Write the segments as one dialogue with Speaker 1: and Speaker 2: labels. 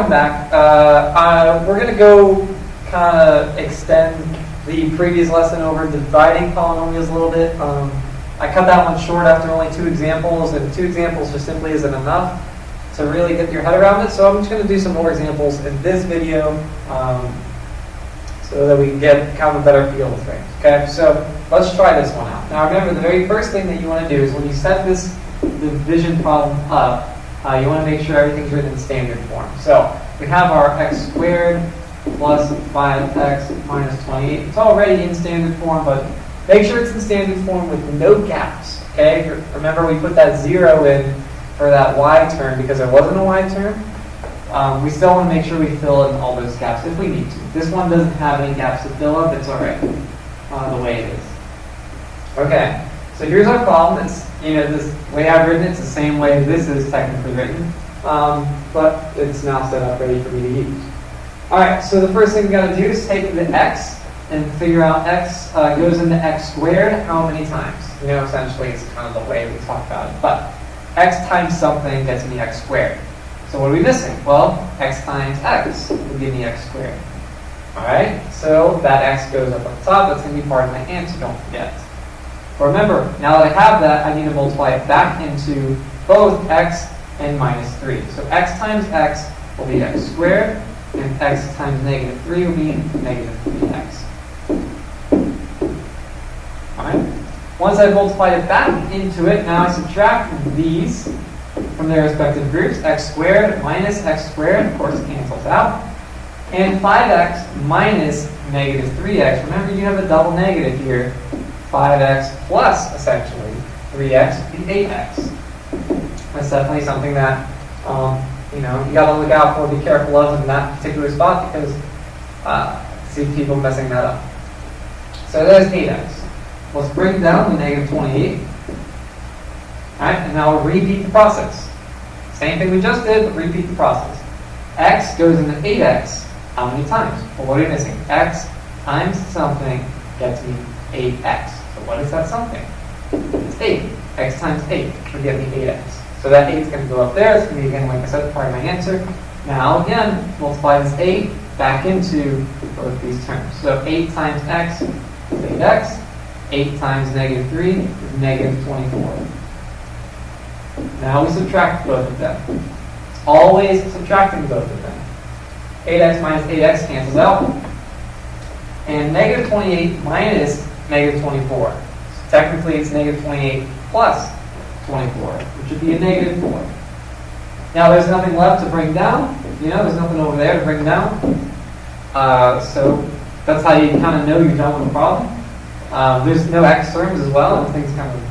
Speaker 1: welcome back. We're going to go kind of extend the previous lesson over dividing polynomials a little bit. I cut that one short after only 2 examples, and 2 examples just simply isn't enough to really get your head around it. So I'm just going to do some more examples in this video so that we can get kind of a better feel of things. Okay, so let's try this one out. Now remember, the very first thing that you want to do is when you set this division problem up, you want to make sure everything's written in standard form. So we have our x squared plus 5x minus 28. It's already in standard form, but make sure it's in standard form with no gaps. Okay, remember we put that 0 in for that y term because there wasn't a y term. We still want to make sure we fill in all those gaps if we need to. This one doesn't have any gaps to fill up. It's all right the way it is. Okay, so here's our problem. It's, this way I've written it's the same way this is technically written, but it's now set up ready for me to use. All right, so the first thing we got to do is take the x and figure out x goes into x squared how many times. Essentially it's kind of the way we talk about it. But x times something gets me x squared. So what are we missing? Well, x times x will give me x squared. All right, so that x goes up on top. That's going to be part of my answer, don't forget. But remember, now that I have that, I need to multiply it back into both x and minus 3. So x times x will be x squared, and x times negative 3 will be negative 3x. All right. Once I've multiplied it back into it, now I subtract these from their respective groups. X squared minus x squared, of course, cancels out. And 5x minus negative 3x. Remember, you have a double negative here. 5x plus, essentially, 3x would be 8x. That's definitely something that, you got to look out for, be careful of in that particular spot because I see people messing that up. So there's 8x. Let's break down the negative 28. All right, and now we'll repeat the process. Same thing we just did, but repeat the process. X goes into 8x. How many times? Well, what are you missing? X times something gets me 8x. So what is that something? It's 8. X times 8 would get me 8x. So that 8 is going to go up there. It's going to be, again, like I said, part of my answer. Now, again, multiply this 8 back into both these terms. So 8 times x is 8x. 8 times negative 3 is negative 24. Now we subtract both of them. It's always subtracting both of them. 8x minus 8x cancels out. And negative 28 minus negative 24. So technically it's negative 28 plus 24, which would be a negative 4. Now there's nothing left to bring down. There's nothing over there to bring down. So that's how you kind of know you're done with the problem. There's no x terms as well, and things kind of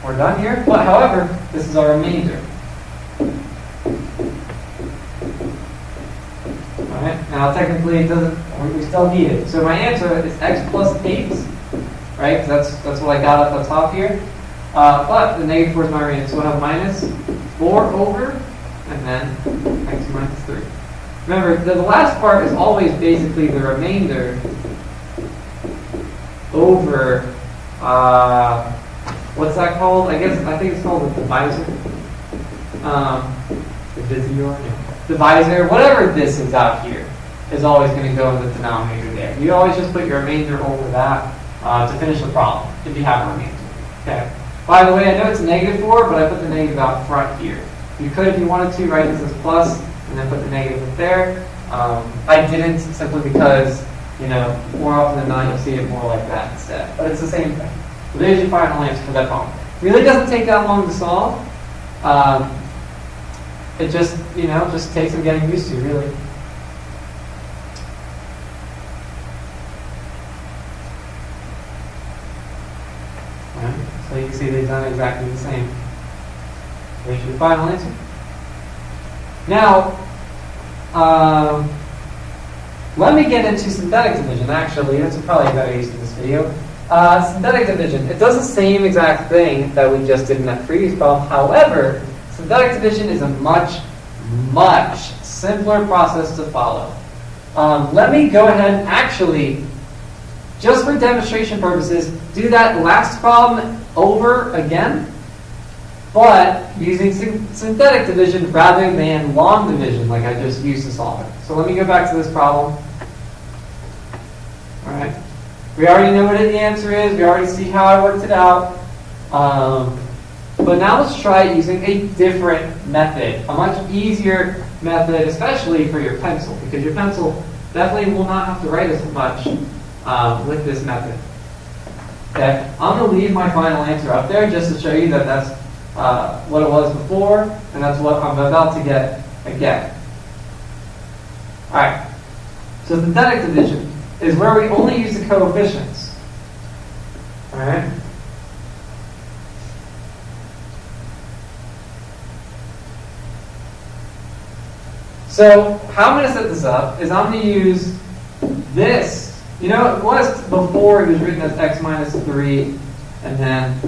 Speaker 1: we're done here. But however, this is our remainder. All right. Now technically it doesn't. We still need it. So my answer is x plus 8, right? That's what I got at the top here. But the negative 4 is my remainder, so we'll have minus 4 over, and then x minus 3. Remember, the last part is always basically the remainder over, what's that called? I think it's called the divisor. Divisor, whatever this is out here, is always going to go in the denominator there. You always just put your remainder over that to finish the problem, if you have a remainder. Okay. By the way, I know it's negative 4, but I put the negative out front here. You could, if you wanted to, write this as plus, and then put the negative up there. I didn't, simply because more often than not, you'll see it more like that instead. But it's the same thing. So there's your final answer for that problem. Really doesn't take that long to solve. It just, just takes some getting used to, really. All right. So you can see they've done exactly the same. There's your final answer. Now, let me get into synthetic division. Actually, that's probably a better use of this video. Synthetic division. It does the same exact thing that we just did in that previous problem. However, synthetic division is a much, much simpler process to follow. Let me go ahead and actually, just for demonstration purposes, do that last problem over again. but using synthetic division rather than long division like I just used to solve it. So let me go back to this problem. All right. We already know what the answer is. We already see how I worked it out. But now let's try using a different method, a much easier method, especially for your pencil, because your pencil definitely will not have to write as much with this method. Okay, I'm going to leave my final answer up there just to show you that that's what it was before, and that's what I'm about to get again. All right, so synthetic division is where we only use the coefficients. All right. So how I'm going to set this up is I'm going to use this. You know, it was before it was written as x minus 3 and then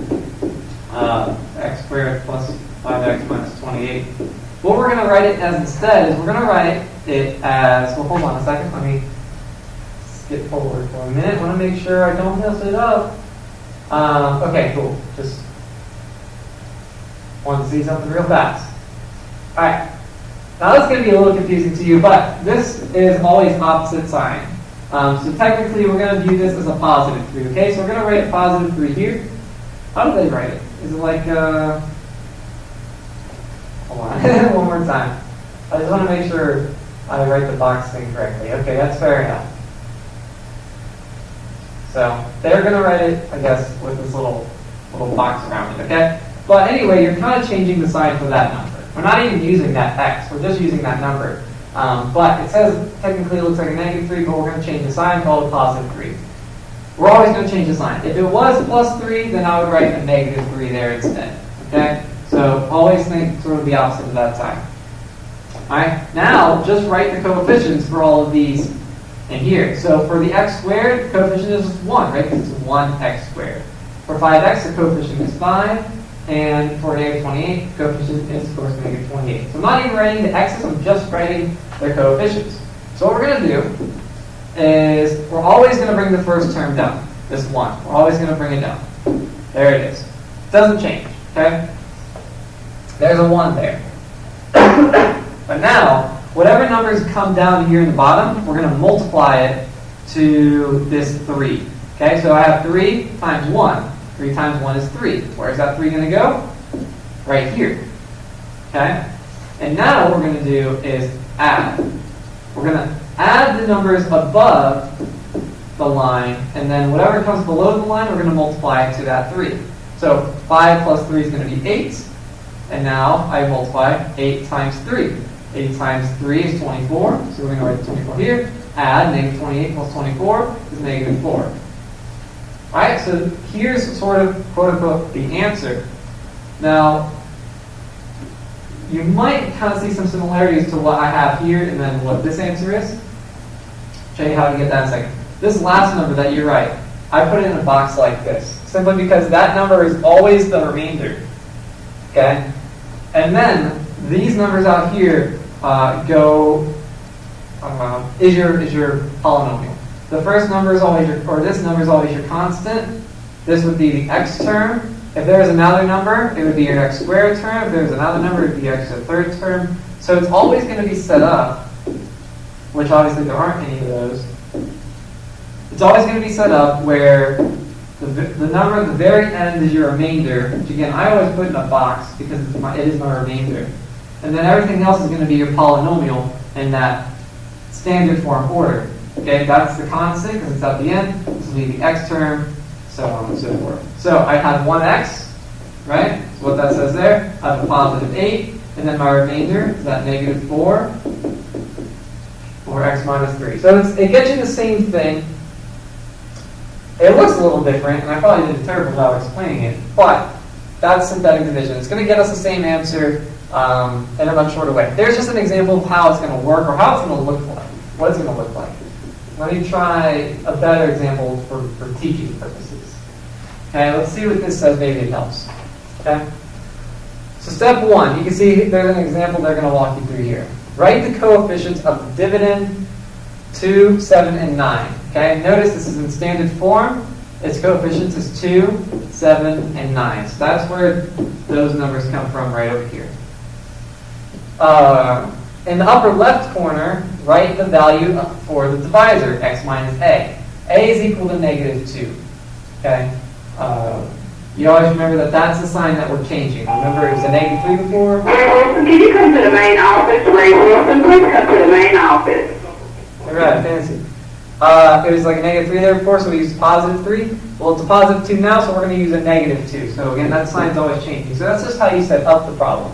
Speaker 1: x squared plus 5x minus 28. What we're going to write it as instead is we're going to write it as, well, hold on a second. Let me skip forward for a minute. I want to make sure I don't mess it up. Okay, cool. Just want to see something real fast. All right. Now that's going to be a little confusing to you, but this is always opposite sign. So technically we're going to view this as a positive 3, okay? So we're going to write a positive 3 here. How do they write it? Is it like, hold on, one more time. I just want to make sure I write the box thing correctly. Okay, that's fair enough. So they're going to write it, I guess, with this little box around it, okay? But anyway, you're kind of changing the sign for that number. We're not even using that x, we're just using that number. But it says technically it looks like a negative 3, but we're going to change the sign, call it positive 3. We're always going to change the sign. If it was plus 3, then I would write a negative 3 there instead. Okay? So always think sort of the opposite of that sign. Alright, now just write the coefficients for all of these in here. So for the x squared, the coefficient is 1, right? Because it's 1x squared. For 5x, the coefficient is 5. And for negative 28, the coefficient is, of course, negative 28. So I'm not even writing the x's, I'm just writing their coefficients. So what we're going to do is we're always going to bring the first term down, this 1. We're always going to bring it down. There it is. It doesn't change, okay? There's a 1 there. But now, whatever numbers come down here in the bottom, we're going to multiply it to this 3. Okay, so I have 3 times 1. 3 times 1 is 3. Where's that 3 going to go? Right here. Okay? And now what we're going to do is add. We're going to add the numbers above the line, and then whatever comes below the line, we're going to multiply to that 3. So 5 plus 3 is going to be 8. And now I multiply 8 times 3. 8 times 3 is 24. So we're going to write 24 here. Add negative 28 plus 24 is negative 4. Alright, so here's sort of, quote-unquote, the answer. Now, you might kind of see some similarities to what I have here and then what this answer is. I'll show you how to get that in a second. This last number that you write, I put it in a box like this, simply because that number is always the remainder. Okay? And then, these numbers out here is your polynomial. The first number is always this number is always your constant. This would be the x term. If there is another number, it would be your x squared term. If there's another number, it would be x to the third term. So it's always going to be set up, which obviously there aren't any of those. It's always going to be set up where the number at the very end is your remainder, which again, I always put in a box because it is my remainder. And then everything else is going to be your polynomial in that standard form order. Okay, that's the constant because it's at the end. This will be the x term, so on and so forth. So I have 1x, right? So what that says there, I have a positive 8, and then my remainder is that negative 4, or x minus 3. So it gets you the same thing. It looks a little different, and I probably did a terrible job explaining it, but that's synthetic division. It's going to get us the same answer in a much shorter way. There's just an example of how it's going to work, or how it's going to look like, what it's going to look like. Let me try a better example for teaching purposes. Okay, let's see what this says. Maybe it helps. Okay. So step 1, you can see there's an example they're going to walk you through here. Write the coefficients of the dividend 2, 7, and 9. Okay, notice this is in standard form. its coefficients is 2, 7, and 9. So that's where those numbers come from right over here. In the upper left corner, write the value for the divisor, x minus a. A is equal to negative 2. Okay? You always remember that that's the sign that we're changing. Remember it was a negative 3 before?
Speaker 2: Wilson, can you come to the main office? Ray Wilson, please come to the main office.
Speaker 1: All right, fancy. It was like a negative 3 there before, so we used positive 3. Well, it's a positive 2 now, so we're going to use a negative 2. So again, that sign's always changing. So that's just how you set up the problem.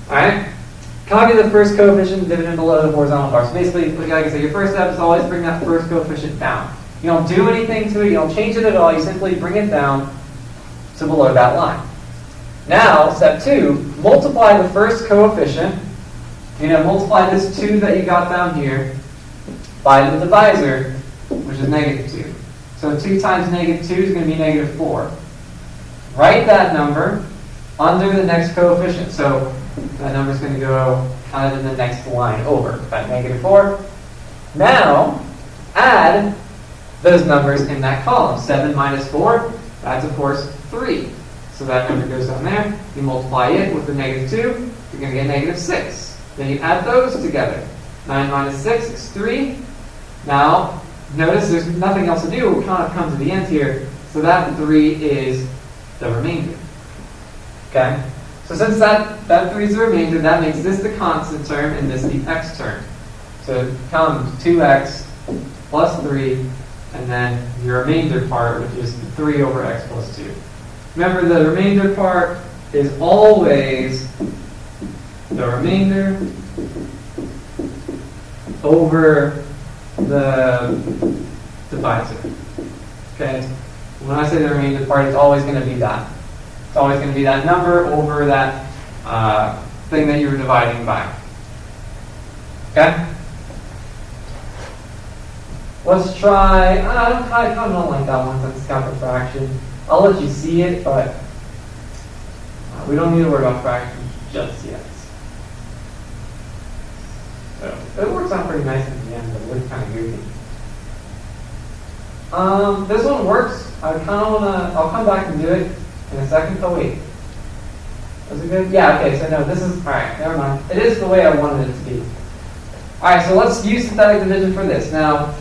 Speaker 1: All right? Copy the first coefficient dividend below the horizontal bar. So basically, like I said, your first step is always bring that first coefficient down. You don't do anything to it. You don't change it at all. You simply bring it down to below that line. Now, step 2, multiply the first coefficient. You're going to multiply this 2 that you got down here by the divisor, which is negative 2. So 2 times negative 2 is going to be negative 4. Write that number under the next coefficient. So that number is going to go kind of in the next line over, that negative 4. Now, add those numbers in that column. 7 minus 4, that's of course 3. So that number goes down there. You multiply it with the negative 2, you're going to get negative 6. Then you add those together. 9 minus 6 is 3. Now, notice there's nothing else to do. We'll kind of come to the end here. So that 3 is the remainder. Okay? So since that 3 is the remainder, that makes this the constant term and this the x term. So it becomes 2x plus 3, and then your remainder part, which is 3 over x plus 2. Remember, the remainder part is always the remainder over the divisor. Okay? When I say the remainder part, it's always going to be that. It's always going to be that number over that thing that you were dividing by. Okay? Let's try, I kind of don't like that one since it's got the fraction. I'll let you see it, but we don't need to worry about fractions just yet. So it works out pretty nice in the end, but it looks kind of goofy. This one works. I kind of want to, I'll come back and do it in a second. Oh wait. Was it good? Yeah, okay, so no, this is, alright, never mind. It is the way I wanted it to be. Alright, so let's use synthetic division for this. Now,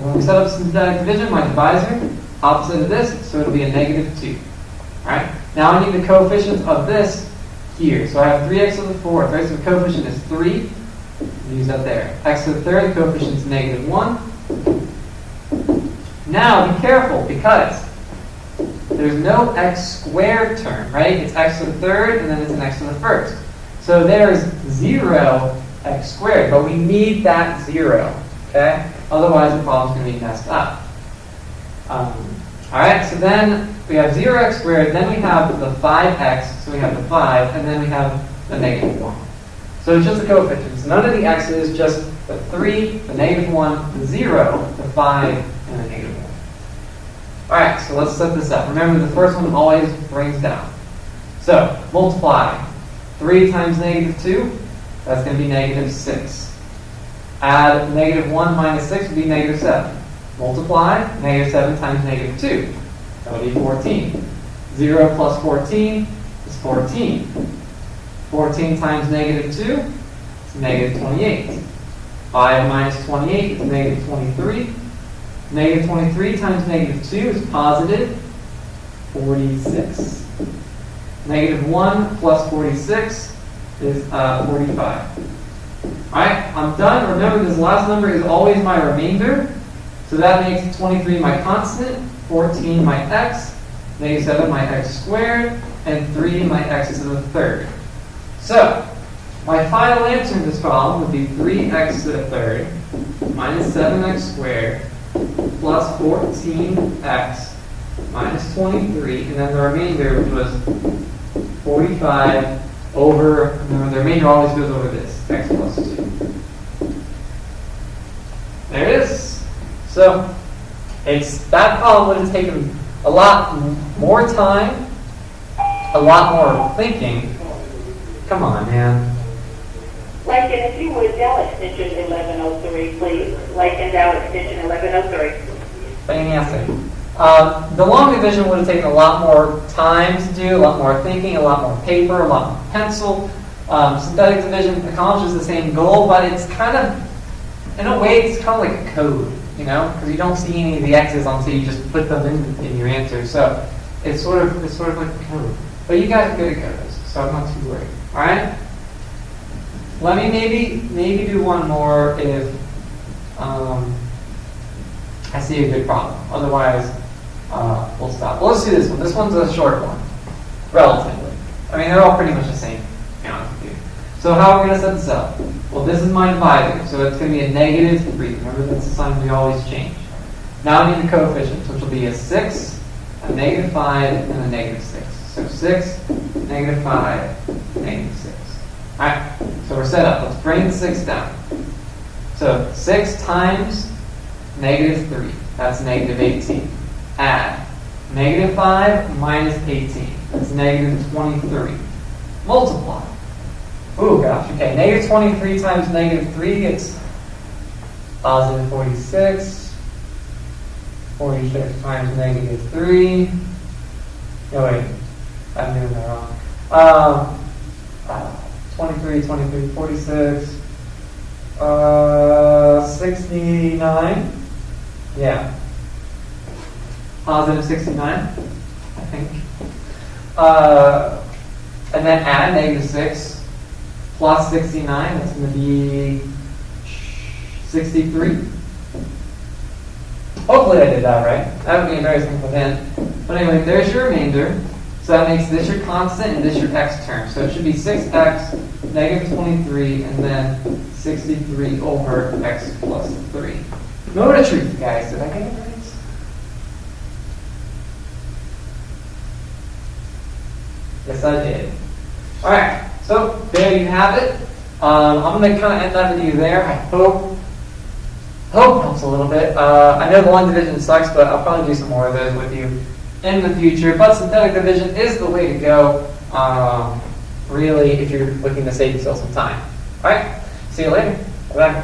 Speaker 1: when we set up synthetic division, my divisor, opposite of this, so it'll be a negative 2. Alright, now I need the coefficients of this here. So I have 3x to the 4th, right? So the coefficient is 3. Use that there. X to the 3rd, the coefficient is negative 1. Now, be careful, because there's no x squared term, right? It's x to the 3rd, and then it's an x to the 1st. So there's 0 x squared, but we need that 0, okay? Otherwise, the problem's going to be messed up. Alright, so then we have 0x squared, then we have the 5x, so we have the 5, and then we have the negative 1. So it's just the coefficients. None of the x's, just the 3, the negative 1, the 0, the 5, and the negative 1. Alright, so let's set this up. Remember, the first one always brings down. So, multiply 3 times negative 2, that's going to be negative 6. Add negative 1 minus 6 would be negative 7. Multiply negative 7 times negative 2. That would be 14. 0 plus 14 is 14. 14 times negative 2 is negative 28. 5 minus 28 is negative 23. Negative 23 times negative 2 is positive 46. Negative 1 plus 46 is 45. Alright, I'm done. Remember, this last number is always my remainder. So that makes 23 my constant, 14 my x, negative 7 my x squared, and 3 my x to the 3rd. So, my final answer in this problem would be 3x to the 3rd minus 7x squared plus 14x minus 23, and then the remainder, which was 45 over, remember the remainder always goes over this, x plus 2. There it is. So, that problem would have taken a lot more time, a lot more thinking. Come on, man.
Speaker 2: Lincoln, if you would, Dow extension 1103, please. Lincoln, Dow extension 1103.
Speaker 1: Fantastic. The long division would have taken a lot more time to do, a lot more thinking, a lot more paper, a lot more pencil. Synthetic division accomplishes the same goal, but it's kind of, in a way, it's kind of like a code, you know, because you don't see any of the x's until you just put them in your answer. So it's sort of like a code. But you guys are good at codes, so I'm not too worried. All right. Let me maybe do one more if I see a good problem. Otherwise, we'll stop. Well, let's do this one. This one's a short one, relatively. I mean, they're all pretty much the same, to be honest with you. So how are we going to set this up? Well, this is my divisor, so it's going to be a -3. Remember, that's the sign we always change. Now I need the coefficients, which will be a 6, a -5, and a -6. So 6, -5, -6. All right, so we're set up. Let's bring the 6 down. So 6 times -3, that's -18. Add -5 minus 18, that's -23. Multiply. Oh gosh, okay, -23 times -3, it's positive 46. 46 times -3. No, wait, I'm doing that wrong. 23, 46. 69. Yeah. Positive 69, I think. And then add -6 plus 69. That's going to be 63. Hopefully I did that right. That would be a very simple hint. But anyway, there's your remainder. So that makes this your constant and this your x term. So it should be 6x, -23, and then 63 over x plus 3. Know the truth, guys. Did I get it right? Yes, I did. All right. So there you have it. I'm going to kind of end that video there. I hope helps a little bit. I know the long division sucks, but I'll probably do some more of those with you in the future. But synthetic division is the way to go, really, if you're looking to save yourself some time. All right. See you later. Bye.